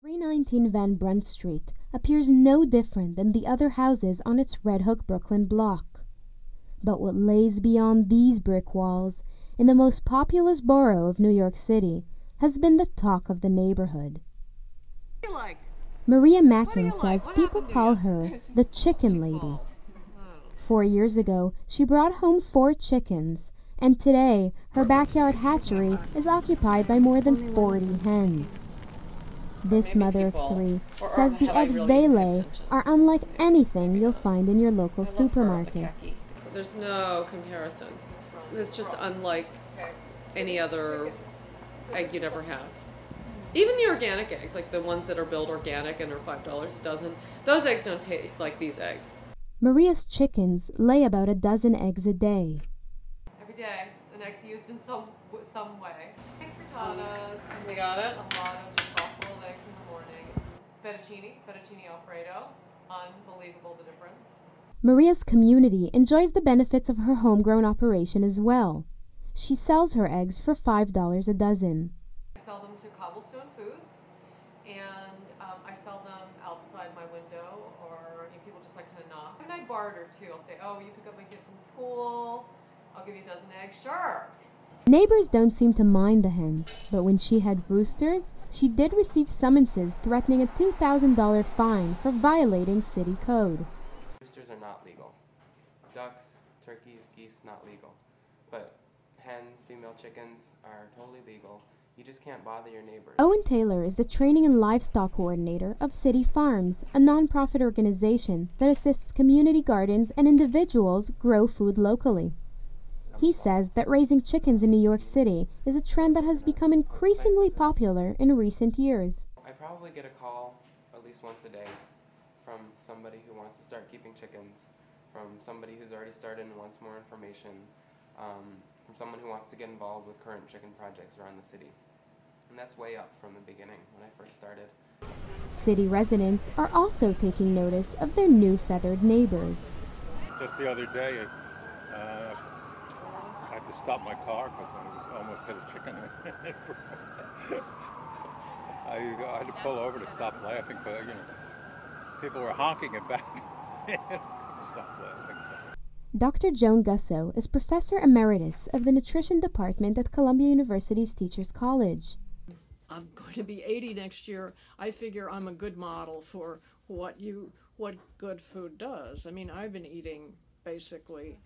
319 Van Brunt Street appears no different than the other houses on its Red Hook Brooklyn block. But what lays beyond these brick walls, in the most populous borough of New York City, has been the talk of the neighborhood. Maria Mackin says people call her the Chicken Lady. 4 years ago, she brought home 4 chickens, and today her backyard hatchery is occupied by more than 40 hens. This mother of 3 says the eggs they lay are unlike anything you'll find in your local supermarket. There's no comparison. It's just unlike any other egg you'd ever have. Even the organic eggs, like the ones that are billed organic and are $5 a dozen, those eggs don't taste like these eggs. Maria's chickens lay about a dozen eggs a day. Every day, an egg's used in some way. Egg frittatas, they got it. A lot of just soft-boiled eggs in the morning. Fettuccine Alfredo, unbelievable the difference. Maria's community enjoys the benefits of her homegrown operation as well. She sells her eggs for $5 a dozen. I sell them to Cobblestone Foods, and I sell them outside my window, or people just like kind of knock. And I barter too. I'll say, oh, you pick up my kid from school, I'll give you a dozen eggs, sure. Neighbors don't seem to mind the hens, but when she had roosters, she did receive summonses threatening a $2,000 fine for violating city code. Roosters are not legal. Ducks, turkeys, geese, not legal. But hens, female chickens are totally legal. You just can't bother your neighbors. Owen Taylor is the training and livestock coordinator of City Farms, a nonprofit organization that assists community gardens and individuals grow food locally. He says that raising chickens in New York City is a trend that has become increasingly popular in recent years. I probably get a call at least once a day from somebody who wants to start keeping chickens, from somebody who's already started and wants more information, from someone who wants to get involved with current chicken projects around the city. And that's way up from the beginning when I first started. City residents are also taking notice of their new feathered neighbors. Just the other day, I had to stop my car because I almost hit a chicken. I had to pull over to stop laughing, but people were honking it back. Stop laughing. Dr. Joan Gusso is Professor Emeritus of the Nutrition Department at Columbia University's Teachers College. I'm going to be 80 next year. I figure I'm a good model for what good food does. I mean, I've been eating basically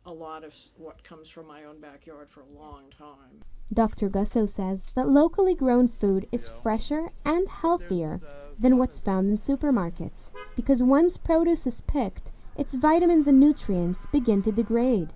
a lot of what comes from my own backyard for a long time. Dr. Gusso says that locally grown food is fresher and healthier than what's found in supermarkets, because once produce is picked, its vitamins and nutrients begin to degrade.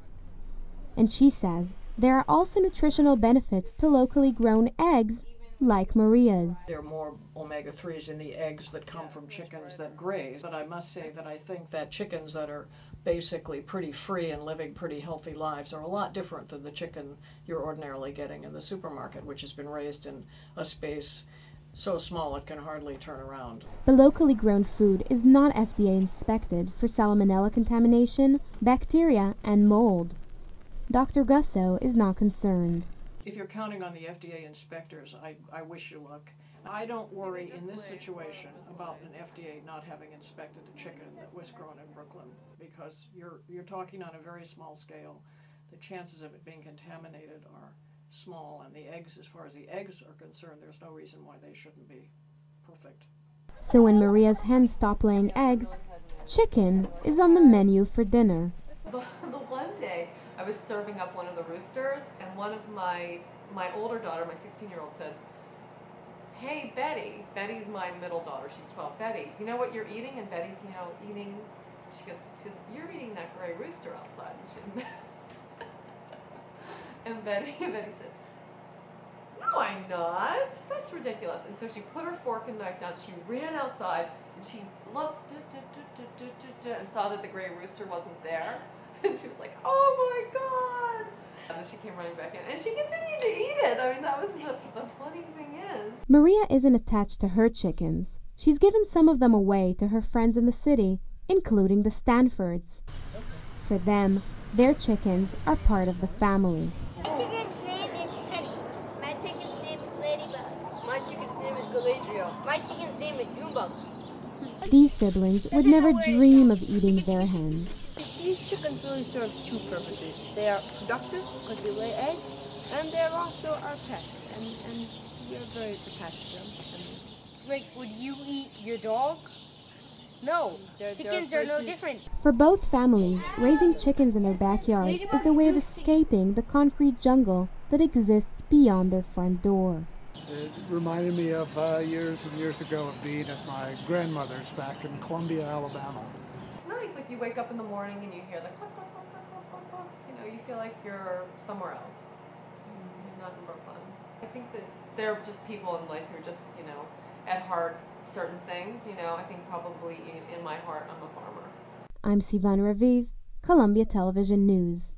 And she says there are also nutritional benefits to locally grown eggs like Maria's. There are more omega-3s in the eggs that come from chickens that graze, but I must say that I think that chickens that are basically pretty free and living pretty healthy lives are a lot different than the chicken you're ordinarily getting in the supermarket, which has been raised in a space so small it can hardly turn around. The locally grown food is not FDA inspected for salmonella contamination, bacteria, and mold. Dr. Gusso is not concerned. If you're counting on the FDA inspectors, I wish you luck. I don't worry in this situation about an FDA not having inspected a chicken that was grown in Brooklyn, because you're talking on a very small scale. The chances of it being contaminated are small, and the eggs, as far as the eggs are concerned, there's no reason why they shouldn't be perfect. So when Maria's hens stop laying eggs, chicken is on the menu for dinner. The one day I was serving up one of the roosters, and one of my older daughter, my 16-year-old, said, "Hey, Betty," Betty's my middle daughter, she's 12, "Betty, you know what you're eating?" And Betty's, eating, she goes, "You're eating that gray rooster outside." And Betty said, "No, I'm not. That's ridiculous." And so she put her fork and knife down, she ran outside, and she looked and saw that the gray rooster wasn't there. And she was like, "Oh my God." And then she came running back in, and she continued to eat it. I mean, that was the funny thing is. Maria isn't attached to her chickens. She's given some of them away to her friends in the city, including the Stanfords. For them, their chickens are part of the family. My chicken's name is Henny. My chicken's name is Ladybug. My chicken's name is Galadriel. My chicken's name is Junebug. These siblings would never dream of eating their hens. These chickens really serve two purposes. They are productive because they lay eggs, and they're also our pets, and we're very attached to them. Like, would you eat your dog? No, chickens are no different. For both families, raising chickens in their backyards is a way of escaping the concrete jungle that exists beyond their front door. It reminded me of years and years ago of being at my grandmother's back in Columbia, Alabama. It's nice, like you wake up in the morning and you hear the cluck, cluck, cluck, cluck, cluck, cluck, cluck. You know, you feel like you're somewhere else. You're not in Brooklyn. I think that they're just people in life who are just, you know, at heart certain things, you know. I think probably in my heart I'm a farmer. I'm Sivan Raviv, Columbia Television News.